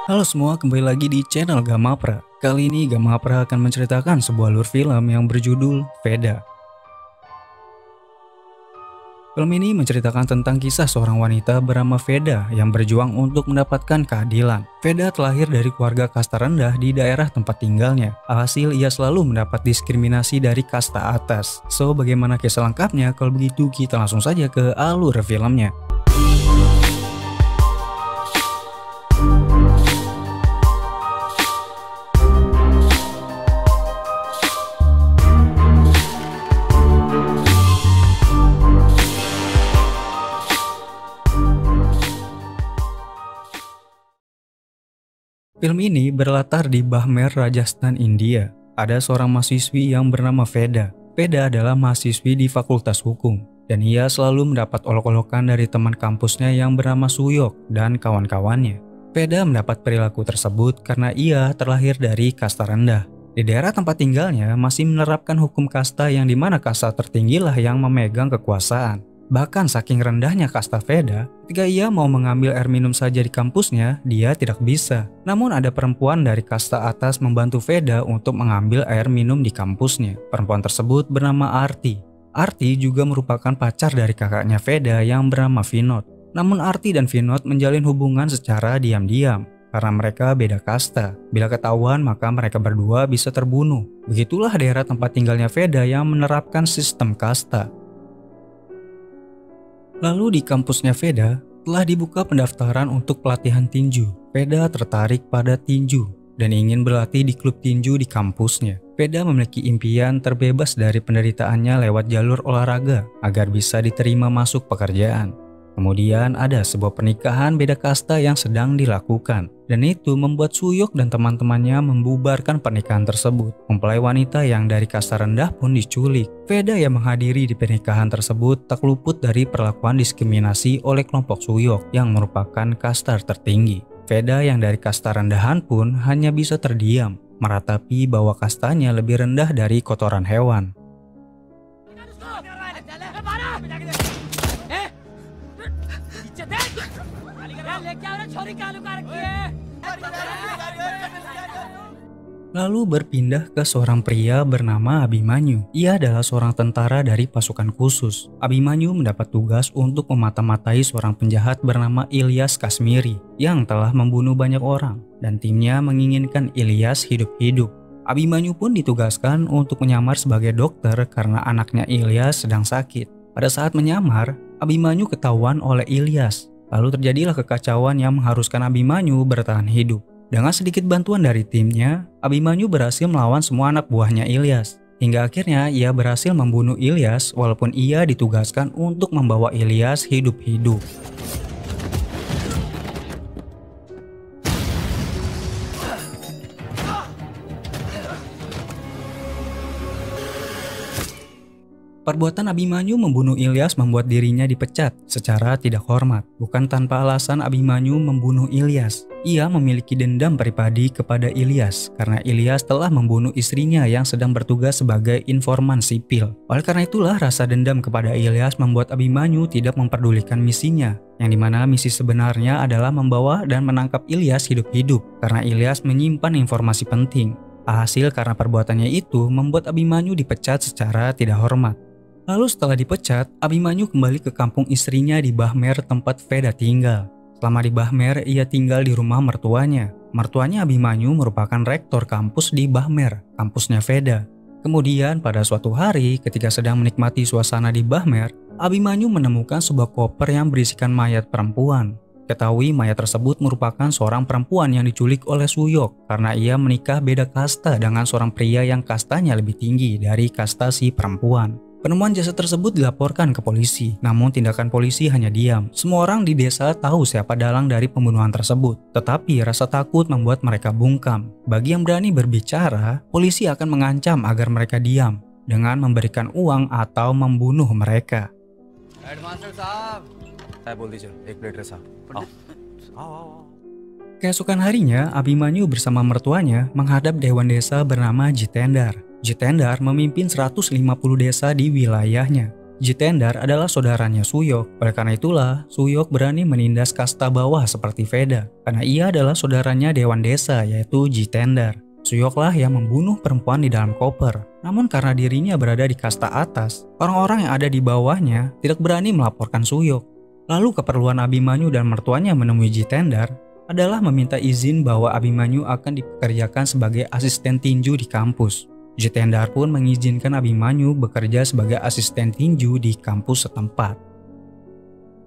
Halo semua, kembali lagi di channel Gamapra. Kali ini Gamapra akan menceritakan sebuah alur film yang berjudul Veda. Film ini menceritakan tentang kisah seorang wanita bernama Veda yang berjuang untuk mendapatkan keadilan. Veda terlahir dari keluarga kasta rendah di daerah tempat tinggalnya. Alhasil ia selalu mendapat diskriminasi dari kasta atas. So, bagaimana kisah lengkapnya? Kalau begitu kita langsung saja ke alur filmnya. Film ini berlatar di Bhadmer, Rajasthan, India. Ada seorang mahasiswi yang bernama Veda. Veda adalah mahasiswi di Fakultas Hukum, dan ia selalu mendapat olok-olokan dari teman kampusnya yang bernama Suyok dan kawan-kawannya. Veda mendapat perilaku tersebut karena ia terlahir dari kasta rendah. Di daerah tempat tinggalnya masih menerapkan hukum kasta yang dimana kasta tertinggilah yang memegang kekuasaan. Bahkan saking rendahnya kasta Veda, ketika ia mau mengambil air minum saja di kampusnya, dia tidak bisa. Namun ada perempuan dari kasta atas membantu Veda untuk mengambil air minum di kampusnya. Perempuan tersebut bernama Arti. Arti juga merupakan pacar dari kakaknya Veda yang bernama Vinod. Namun Arti dan Vinod menjalin hubungan secara diam-diam karena mereka beda kasta. Bila ketahuan maka mereka berdua bisa terbunuh. Begitulah daerah tempat tinggalnya Veda yang menerapkan sistem kasta. Lalu di kampusnya Veda telah dibuka pendaftaran untuk pelatihan tinju. Veda tertarik pada tinju dan ingin berlatih di klub tinju di kampusnya. Veda memiliki impian terbebas dari penderitaannya lewat jalur olahraga agar bisa diterima masuk pekerjaan. Kemudian ada sebuah pernikahan beda kasta yang sedang dilakukan, dan itu membuat Suyok dan teman-temannya membubarkan pernikahan tersebut. Mempelai wanita yang dari kasta rendah pun diculik. Veda yang menghadiri di pernikahan tersebut tak luput dari perlakuan diskriminasi oleh kelompok Suyok yang merupakan kasta tertinggi. Veda yang dari kasta rendahan pun hanya bisa terdiam, meratapi bahwa kastanya lebih rendah dari kotoran hewan. Lalu berpindah ke seorang pria bernama Abhimanyu. Ia adalah seorang tentara dari pasukan khusus. Abhimanyu mendapat tugas untuk memata-matai seorang penjahat bernama Ilyas Kashmiri yang telah membunuh banyak orang, dan timnya menginginkan Ilyas hidup-hidup. Abhimanyu pun ditugaskan untuk menyamar sebagai dokter karena anaknya Ilyas sedang sakit. Pada saat menyamar, Abhimanyu ketahuan oleh Ilyas. Lalu terjadilah kekacauan yang mengharuskan Abhimanyu bertahan hidup. Dengan sedikit bantuan dari timnya, Abhimanyu berhasil melawan semua anak buahnya Ilyas. Hingga akhirnya ia berhasil membunuh Ilyas walaupun ia ditugaskan untuk membawa Ilyas hidup-hidup. Perbuatan Abhimanyu membunuh Ilyas membuat dirinya dipecat secara tidak hormat. Bukan tanpa alasan Abhimanyu membunuh Ilyas. Ia memiliki dendam pribadi kepada Ilyas karena Ilyas telah membunuh istrinya yang sedang bertugas sebagai informan sipil. Oleh karena itulah rasa dendam kepada Ilyas membuat Abhimanyu tidak memperdulikan misinya, yang dimana misi sebenarnya adalah membawa dan menangkap Ilyas hidup-hidup karena Ilyas menyimpan informasi penting. Alhasil karena perbuatannya itu membuat Abhimanyu dipecat secara tidak hormat. Lalu setelah dipecat, Abhimanyu kembali ke kampung istrinya di Bhadmer tempat Veda tinggal. Selama di Bhadmer, ia tinggal di rumah mertuanya. Mertuanya Abhimanyu merupakan rektor kampus di Bhadmer, kampusnya Veda. Kemudian pada suatu hari ketika sedang menikmati suasana di Bhadmer, Abhimanyu menemukan sebuah koper yang berisikan mayat perempuan. Ketahui mayat tersebut merupakan seorang perempuan yang diculik oleh Suyok karena ia menikah beda kasta dengan seorang pria yang kastanya lebih tinggi dari kasta si perempuan. Penemuan jasad tersebut dilaporkan ke polisi, namun tindakan polisi hanya diam. Semua orang di desa tahu siapa dalang dari pembunuhan tersebut, tetapi rasa takut membuat mereka bungkam. Bagi yang berani berbicara, polisi akan mengancam agar mereka diam dengan memberikan uang atau membunuh mereka. Keesokan harinya, Abhimanyu bersama mertuanya menghadap dewan desa bernama Jitendar. Jitendar memimpin 150 desa di wilayahnya. Jitendar adalah saudaranya Suyok. Oleh karena itulah, Suyok berani menindas kasta bawah seperti Veda. Karena ia adalah saudaranya Dewan Desa, yaitu Jitendar. Suyoklah yang membunuh perempuan di dalam koper. Namun karena dirinya berada di kasta atas, orang-orang yang ada di bawahnya tidak berani melaporkan Suyok. Lalu keperluan Abimanyu dan mertuanya menemui Jitendar adalah meminta izin bahwa Abimanyu akan dipekerjakan sebagai asisten tinju di kampus. Jitendar pun mengizinkan Abimanyu bekerja sebagai asisten tinju di kampus setempat.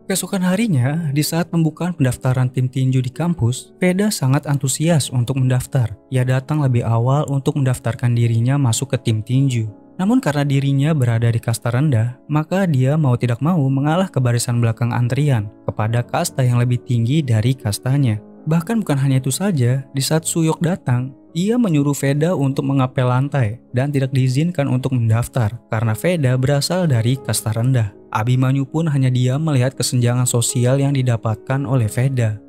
Keesokan harinya, di saat pembukaan pendaftaran tim tinju di kampus, Veda sangat antusias untuk mendaftar. Ia datang lebih awal untuk mendaftarkan dirinya masuk ke tim tinju. Namun karena dirinya berada di kasta rendah, maka dia mau tidak mau mengalah ke barisan belakang antrian kepada kasta yang lebih tinggi dari kastanya. Bahkan bukan hanya itu saja, di saat Suyok datang, ia menyuruh Veda untuk mengapel lantai dan tidak diizinkan untuk mendaftar karena Veda berasal dari kasta rendah. Abimanyu pun hanya diam melihat kesenjangan sosial yang didapatkan oleh Veda.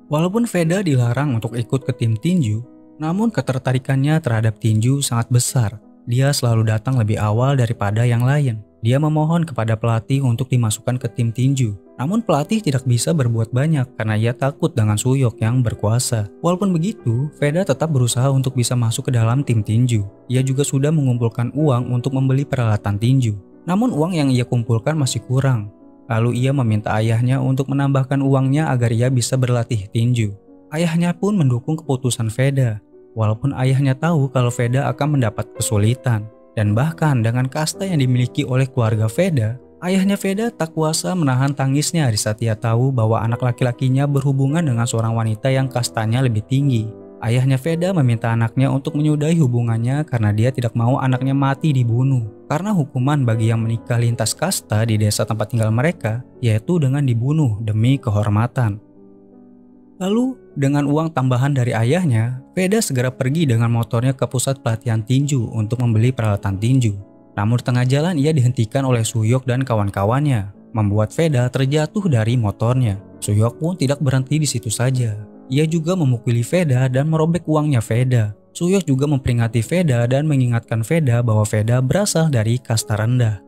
Walaupun Veda dilarang untuk ikut ke tim tinju, namun ketertarikannya terhadap tinju sangat besar. Dia selalu datang lebih awal daripada yang lain. Dia memohon kepada pelatih untuk dimasukkan ke tim tinju. Namun pelatih tidak bisa berbuat banyak karena ia takut dengan Suyok yang berkuasa. Walaupun begitu, Veda tetap berusaha untuk bisa masuk ke dalam tim tinju. Ia juga sudah mengumpulkan uang untuk membeli peralatan tinju. Namun uang yang ia kumpulkan masih kurang. Lalu ia meminta ayahnya untuk menambahkan uangnya agar ia bisa berlatih tinju. Ayahnya pun mendukung keputusan Veda. Walaupun ayahnya tahu kalau Veda akan mendapat kesulitan. Dan bahkan dengan kasta yang dimiliki oleh keluarga Veda, ayahnya Veda tak kuasa menahan tangisnya di saat ia tahu bahwa anak laki-lakinya berhubungan dengan seorang wanita yang kastanya lebih tinggi. Ayahnya Veda meminta anaknya untuk menyudahi hubungannya karena dia tidak mau anaknya mati dibunuh. Karena hukuman bagi yang menikah lintas kasta di desa tempat tinggal mereka, yaitu dengan dibunuh demi kehormatan. Lalu, dengan uang tambahan dari ayahnya, Veda segera pergi dengan motornya ke pusat pelatihan tinju untuk membeli peralatan tinju. Namun di tengah jalan ia dihentikan oleh Suyok dan kawan-kawannya, membuat Veda terjatuh dari motornya. Suyok pun tidak berhenti di situ saja. Ia juga memukuli Veda dan merobek uangnya Veda. Suyok juga memperingati Veda dan mengingatkan Veda bahwa Veda berasal dari kasta rendah.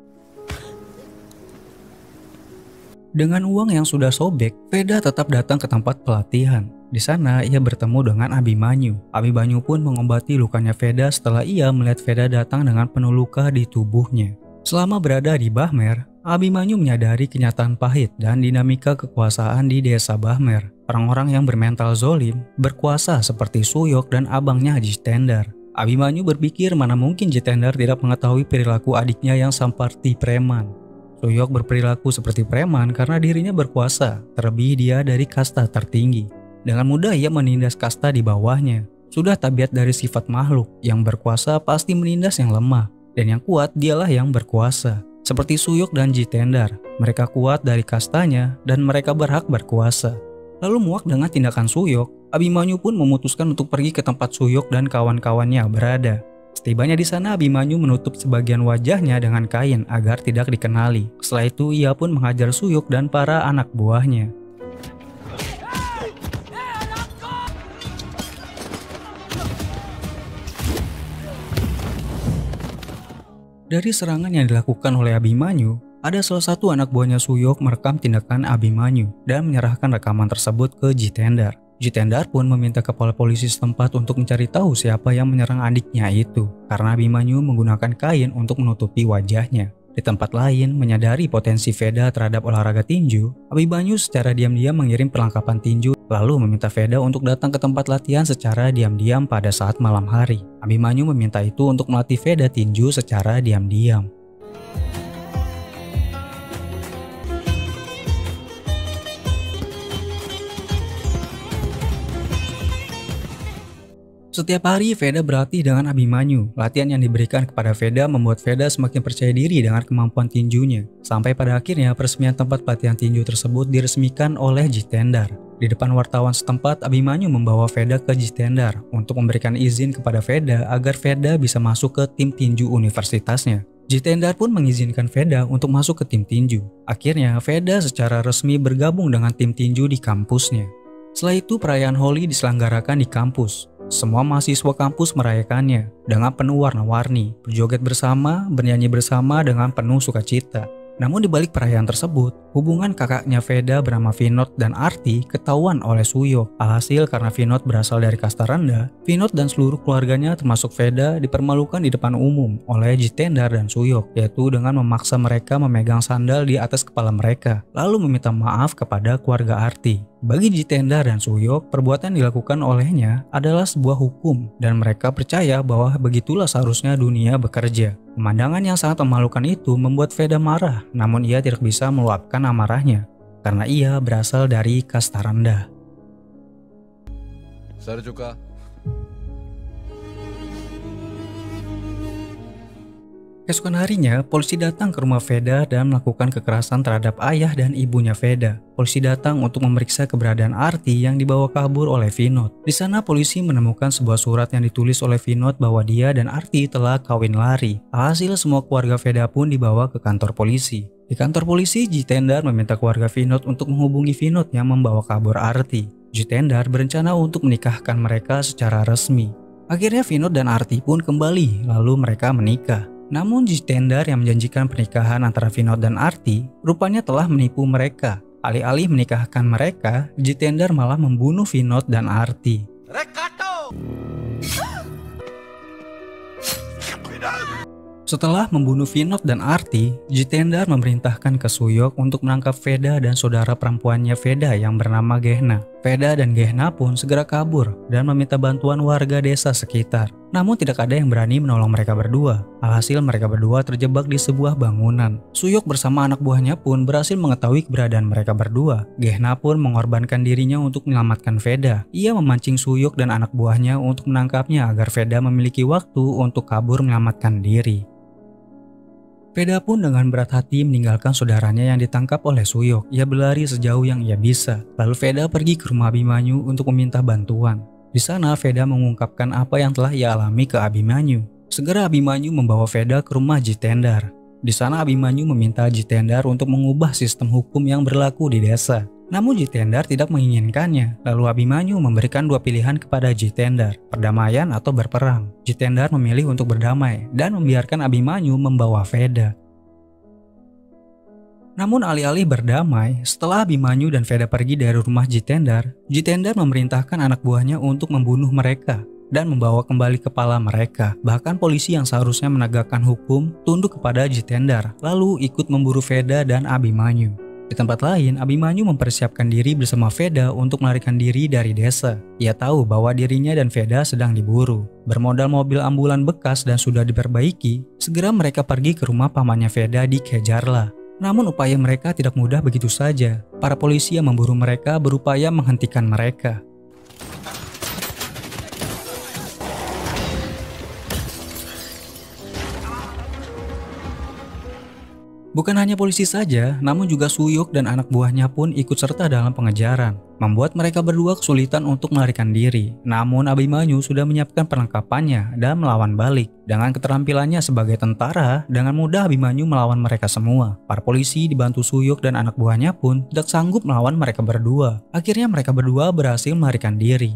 Dengan uang yang sudah sobek, Veda tetap datang ke tempat pelatihan. Di sana ia bertemu dengan Abimanyu. Abimanyu pun mengobati lukanya Veda setelah ia melihat Veda datang dengan penuh luka di tubuhnya. Selama berada di Bahmer, Abimanyu menyadari kenyataan pahit dan dinamika kekuasaan di desa Bahmer. Orang-orang yang bermental zolim berkuasa seperti Suyok dan abangnya Jitendar. Abimanyu berpikir mana mungkin Jitendar tidak mengetahui perilaku adiknya yang seperti preman. Suyok berperilaku seperti preman karena dirinya berkuasa, terlebih dia dari kasta tertinggi. Dengan mudah ia menindas kasta di bawahnya. Sudah tabiat dari sifat makhluk, yang berkuasa pasti menindas yang lemah, dan yang kuat dialah yang berkuasa. Seperti Suyok dan Jitendar, mereka kuat dari kastanya dan mereka berhak berkuasa. Lalu muak dengan tindakan Suyok, Abimanyu pun memutuskan untuk pergi ke tempat Suyok dan kawan-kawannya berada. Setibanya di sana, Abimanyu menutup sebagian wajahnya dengan kain agar tidak dikenali. Setelah itu, ia pun menghajar Suyok dan para anak buahnya. Dari serangan yang dilakukan oleh Abimanyu, ada salah satu anak buahnya Suyok merekam tindakan Abimanyu dan menyerahkan rekaman tersebut ke Jitendar. Jitendar pun meminta kepala polisi setempat untuk mencari tahu siapa yang menyerang adiknya itu, karena Abimanyu menggunakan kain untuk menutupi wajahnya. Di tempat lain, menyadari potensi Veda terhadap olahraga tinju, Abimanyu secara diam-diam mengirim perlengkapan tinju, lalu meminta Veda untuk datang ke tempat latihan secara diam-diam pada saat malam hari. Abimanyu meminta itu untuk melatih Veda tinju secara diam-diam. Setiap hari Veda berlatih dengan Abimanyu. Latihan yang diberikan kepada Veda membuat Veda semakin percaya diri dengan kemampuan tinjunya. Sampai pada akhirnya peresmian tempat pelatihan tinju tersebut diresmikan oleh Jitendar. Di depan wartawan setempat, Abimanyu membawa Veda ke Jitendar untuk memberikan izin kepada Veda agar Veda bisa masuk ke tim tinju universitasnya. Jitendar pun mengizinkan Veda untuk masuk ke tim tinju. Akhirnya Veda secara resmi bergabung dengan tim tinju di kampusnya. Setelah itu perayaan Holi diselenggarakan di kampus. Semua mahasiswa kampus merayakannya dengan penuh warna-warni, berjoget bersama, bernyanyi bersama dengan penuh sukacita. Namun di balik perayaan tersebut, hubungan kakaknya Veda bernama Vinod dan Arti ketahuan oleh Suyok. Alhasil karena Vinod berasal dari kasta rendah, Vinod dan seluruh keluarganya termasuk Veda dipermalukan di depan umum oleh Jitendar dan Suyok, yaitu dengan memaksa mereka memegang sandal di atas kepala mereka, lalu meminta maaf kepada keluarga Arti. Bagi Jitendar dan Suyok, perbuatan yang dilakukan olehnya adalah sebuah hukum dan mereka percaya bahwa begitulah seharusnya dunia bekerja. Pemandangan yang sangat memalukan itu membuat Veda marah, namun ia tidak bisa meluapkan amarahnya karena ia berasal dari kasta rendah. Sarjuka. Keesokan harinya, polisi datang ke rumah Veda dan melakukan kekerasan terhadap ayah dan ibunya Veda. Polisi datang untuk memeriksa keberadaan Arti yang dibawa kabur oleh Vinod. Di sana polisi menemukan sebuah surat yang ditulis oleh Vinod bahwa dia dan Arti telah kawin lari. Alhasil semua keluarga Veda pun dibawa ke kantor polisi. Di kantor polisi, Jitendar meminta keluarga Vinod untuk menghubungi Vinod yang membawa kabur Arti. Jitendar berencana untuk menikahkan mereka secara resmi. Akhirnya Vinod dan Arti pun kembali, lalu mereka menikah. Namun Jitendar yang menjanjikan pernikahan antara Vinod dan Arti rupanya telah menipu mereka. Alih-alih menikahkan mereka, Jitendar malah membunuh Vinod dan Arti. Setelah membunuh Vinod dan Arti, Jitendar memerintahkan ke Suyok untuk menangkap Veda dan saudara perempuannya Veda yang bernama Gehna. Veda dan Gehna pun segera kabur dan meminta bantuan warga desa sekitar. Namun tidak ada yang berani menolong mereka berdua. Alhasil mereka berdua terjebak di sebuah bangunan. Suyok bersama anak buahnya pun berhasil mengetahui keberadaan mereka berdua. Gehna pun mengorbankan dirinya untuk menyelamatkan Veda. Ia memancing Suyok dan anak buahnya untuk menangkapnya agar Veda memiliki waktu untuk kabur menyelamatkan diri. Veda pun dengan berat hati meninggalkan saudaranya yang ditangkap oleh Suyok. Ia berlari sejauh yang ia bisa. Lalu Veda pergi ke rumah Abimanyu untuk meminta bantuan. Di sana Veda mengungkapkan apa yang telah ia alami ke Abimanyu. Segera Abimanyu membawa Veda ke rumah Jitendar. Di sana Abimanyu meminta Jitendar untuk mengubah sistem hukum yang berlaku di desa. Namun Jitendar tidak menginginkannya. Lalu Abimanyu memberikan dua pilihan kepada Jitendar, perdamaian atau berperang. Jitendar memilih untuk berdamai dan membiarkan Abimanyu membawa Veda. Namun alih-alih berdamai, setelah Abimanyu dan Veda pergi dari rumah Jitendar, Jitendar memerintahkan anak buahnya untuk membunuh mereka dan membawa kembali kepala mereka. Bahkan polisi yang seharusnya menegakkan hukum tunduk kepada Jitendar, lalu ikut memburu Veda dan Abimanyu. Di tempat lain, Abimanyu mempersiapkan diri bersama Veda untuk melarikan diri dari desa. Ia tahu bahwa dirinya dan Veda sedang diburu. Bermodal mobil ambulan bekas dan sudah diperbaiki, segera mereka pergi ke rumah pamannya Veda di Kejarla. Namun upaya mereka tidak mudah begitu saja. Para polisi yang memburu mereka berupaya menghentikan mereka. Bukan hanya polisi saja, namun juga Suyok dan anak buahnya pun ikut serta dalam pengejaran, membuat mereka berdua kesulitan untuk melarikan diri. Namun Abimanyu sudah menyiapkan perlengkapannya dan melawan balik. Dengan keterampilannya sebagai tentara, dengan mudah Abimanyu melawan mereka semua. Para polisi dibantu Suyok dan anak buahnya pun tidak sanggup melawan mereka berdua. Akhirnya mereka berdua berhasil melarikan diri.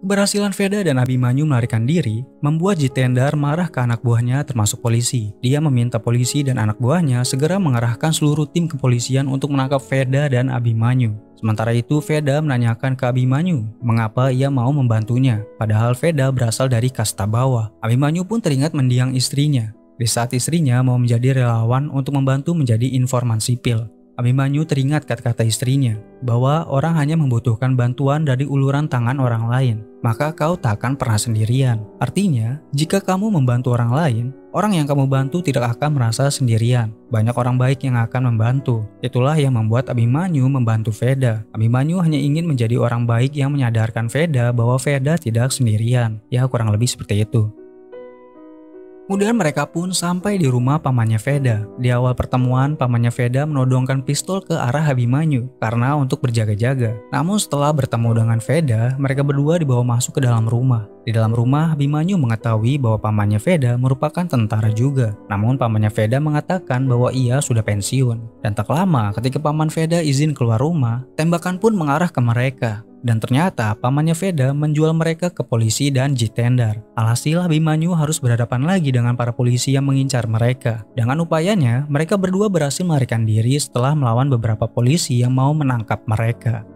Keberhasilan Veda dan Abimanyu melarikan diri membuat Jitendar marah ke anak buahnya termasuk polisi. Dia meminta polisi dan anak buahnya segera mengerahkan seluruh tim kepolisian untuk menangkap Veda dan Abimanyu. Sementara itu Veda menanyakan ke Abimanyu mengapa ia mau membantunya, padahal Veda berasal dari kasta bawah. Abimanyu pun teringat mendiang istrinya. Di saat istrinya mau menjadi relawan untuk membantu menjadi informan sipil. Abimanyu teringat kata-kata istrinya, bahwa orang hanya membutuhkan bantuan dari uluran tangan orang lain, maka kau tak akan pernah sendirian. Artinya, jika kamu membantu orang lain, orang yang kamu bantu tidak akan merasa sendirian. Banyak orang baik yang akan membantu. Itulah yang membuat Abimanyu membantu Veda. Abimanyu hanya ingin menjadi orang baik yang menyadarkan Veda bahwa Veda tidak sendirian. Ya, kurang lebih seperti itu. Kemudian mereka pun sampai di rumah pamannya Veda. Di awal pertemuan, pamannya Veda menodongkan pistol ke arah Abimanyu karena untuk berjaga-jaga. Namun setelah bertemu dengan Veda, mereka berdua dibawa masuk ke dalam rumah. Di dalam rumah, Abimanyu mengetahui bahwa pamannya Veda merupakan tentara juga. Namun pamannya Veda mengatakan bahwa ia sudah pensiun. Dan tak lama ketika paman Veda izin keluar rumah, tembakan pun mengarah ke mereka. Dan ternyata pamannya Veda menjual mereka ke polisi dan Jitendar. Alhasil Abimanyu harus berhadapan lagi dengan para polisi yang mengincar mereka. Dengan upayanya, mereka berdua berhasil melarikan diri setelah melawan beberapa polisi yang mau menangkap mereka.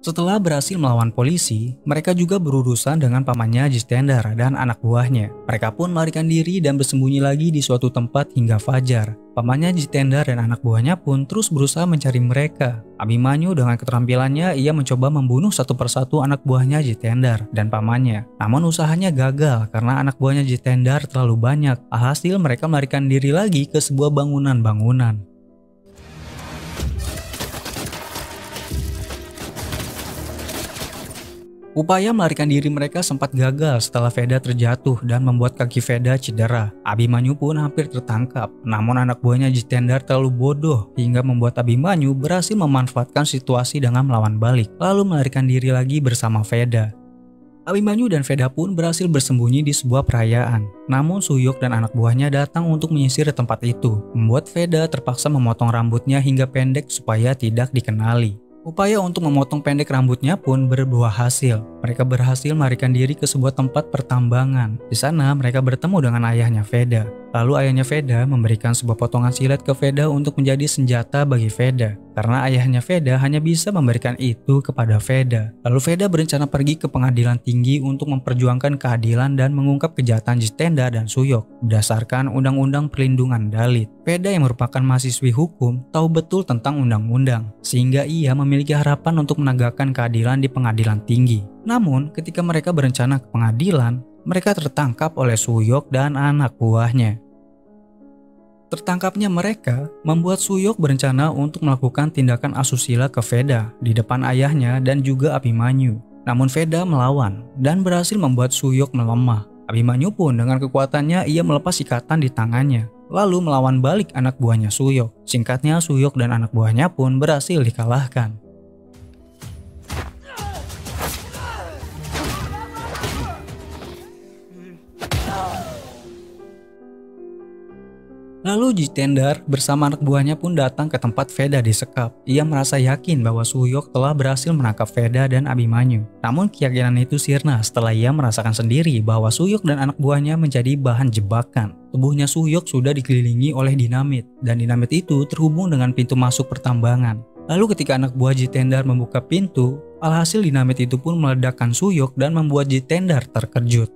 Setelah berhasil melawan polisi, mereka juga berurusan dengan pamannya Jitendar dan anak buahnya. Mereka pun melarikan diri dan bersembunyi lagi di suatu tempat hingga fajar. Pamannya Jitendar dan anak buahnya pun terus berusaha mencari mereka. Abimanyu dengan keterampilannya ia mencoba membunuh satu persatu anak buahnya Jitendar dan pamannya. Namun usahanya gagal karena anak buahnya Jitendar terlalu banyak. Alhasil mereka melarikan diri lagi ke sebuah bangunan-bangunan. Upaya melarikan diri mereka sempat gagal setelah Veda terjatuh dan membuat kaki Veda cedera. Abimanyu pun hampir tertangkap, namun anak buahnya Jitendar terlalu bodoh hingga membuat Abimanyu berhasil memanfaatkan situasi dengan melawan balik, lalu melarikan diri lagi bersama Veda. Abimanyu dan Veda pun berhasil bersembunyi di sebuah perayaan. Namun Suyok dan anak buahnya datang untuk menyisir tempat itu, membuat Veda terpaksa memotong rambutnya hingga pendek supaya tidak dikenali. Upaya untuk memotong pendek rambutnya pun berbuah hasil. Mereka berhasil melarikan diri ke sebuah tempat pertambangan. Di sana mereka bertemu dengan ayahnya Veda. Lalu ayahnya Veda memberikan sebuah potongan silet ke Veda untuk menjadi senjata bagi Veda. Karena ayahnya Veda hanya bisa memberikan itu kepada Veda. Lalu Veda berencana pergi ke pengadilan tinggi untuk memperjuangkan keadilan dan mengungkap kejahatan Jitendar dan Suyok berdasarkan Undang-Undang Perlindungan Dalit. Veda yang merupakan mahasiswi hukum tahu betul tentang undang-undang, sehingga ia memiliki harapan untuk menegakkan keadilan di pengadilan tinggi. Namun, ketika mereka berencana ke pengadilan, mereka tertangkap oleh Suyok dan anak buahnya. Tertangkapnya mereka membuat Suyok berencana untuk melakukan tindakan asusila ke Veda di depan ayahnya dan juga Abimanyu. Namun Veda melawan dan berhasil membuat Suyok melemah. Abimanyu pun dengan kekuatannya ia melepas ikatan di tangannya, lalu melawan balik anak buahnya Suyok. Singkatnya Suyok dan anak buahnya pun berhasil dikalahkan. Lalu Jitendar bersama anak buahnya pun datang ke tempat Veda disekap. Ia merasa yakin bahwa Suyok telah berhasil menangkap Veda dan Abimanyu. Namun keyakinan itu sirna setelah ia merasakan sendiri bahwa Suyok dan anak buahnya menjadi bahan jebakan. Tubuhnya Suyok sudah dikelilingi oleh dinamit, dan dinamit itu terhubung dengan pintu masuk pertambangan. Lalu ketika anak buah Jitendar membuka pintu, alhasil dinamit itu pun meledakkan Suyok dan membuat Jitendar terkejut.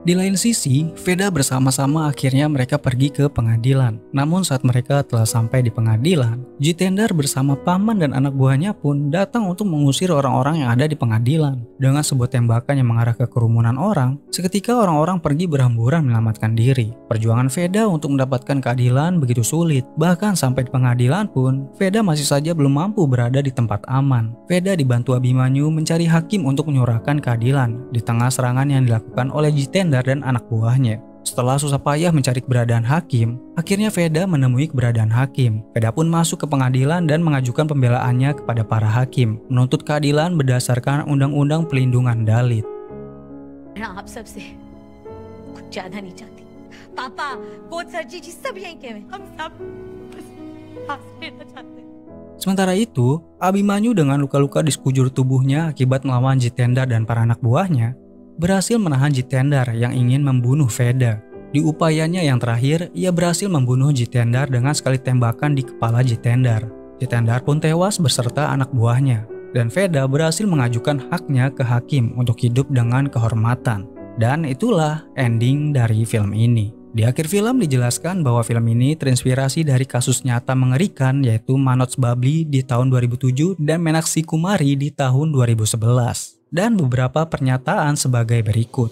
Di lain sisi, Veda bersama-sama akhirnya mereka pergi ke pengadilan. Namun saat mereka telah sampai di pengadilan, Jitendar bersama paman dan anak buahnya pun datang untuk mengusir orang-orang yang ada di pengadilan. Dengan sebuah tembakan yang mengarah ke kerumunan orang, seketika orang-orang pergi berhamburan menyelamatkan diri. Perjuangan Veda untuk mendapatkan keadilan begitu sulit. Bahkan sampai di pengadilan pun, Veda masih saja belum mampu berada di tempat aman. Veda dibantu Abimanyu mencari hakim untuk menyuarakan keadilan di tengah serangan yang dilakukan oleh Jitendar dan anak buahnya. Setelah susah payah mencari keberadaan hakim, akhirnya Veda menemui keberadaan hakim. Veda pun masuk ke pengadilan dan mengajukan pembelaannya kepada para hakim, menuntut keadilan berdasarkan Undang-Undang Perlindungan Dalit. आप सबसे कुछ ज्यादा नहीं चाहती। पापा, coach sir जी सब यहीं के हैं। हम सब बस सांस लेना चाहते हैं। Sementara itu, Abimanyu dengan luka-luka di sekujur tubuhnya akibat melawan Jitendar dan para anak buahnya, berhasil menahan Jitendar yang ingin membunuh Veda. Di upayanya yang terakhir, ia berhasil membunuh Jitendar dengan sekali tembakan di kepala Jitendar. Jitendar pun tewas beserta anak buahnya, dan Veda berhasil mengajukan haknya ke hakim untuk hidup dengan kehormatan. Dan itulah ending dari film ini. Di akhir film dijelaskan bahwa film ini terinspirasi dari kasus nyata mengerikan yaitu Manoj Babli di tahun 2007 dan Meenakshi Kumari di tahun 2011. Dan beberapa pernyataan sebagai berikut.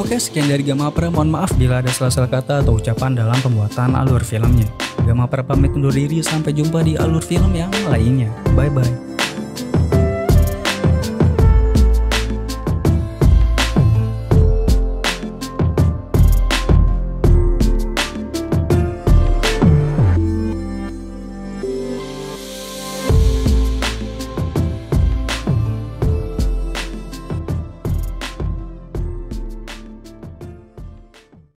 Oke, sekian dari Gamapra. Mohon maaf bila ada salah-salah kata atau ucapan dalam pembuatan alur filmnya. Gamapra pamit undur diri, sampai jumpa di alur film yang lainnya. Bye-bye.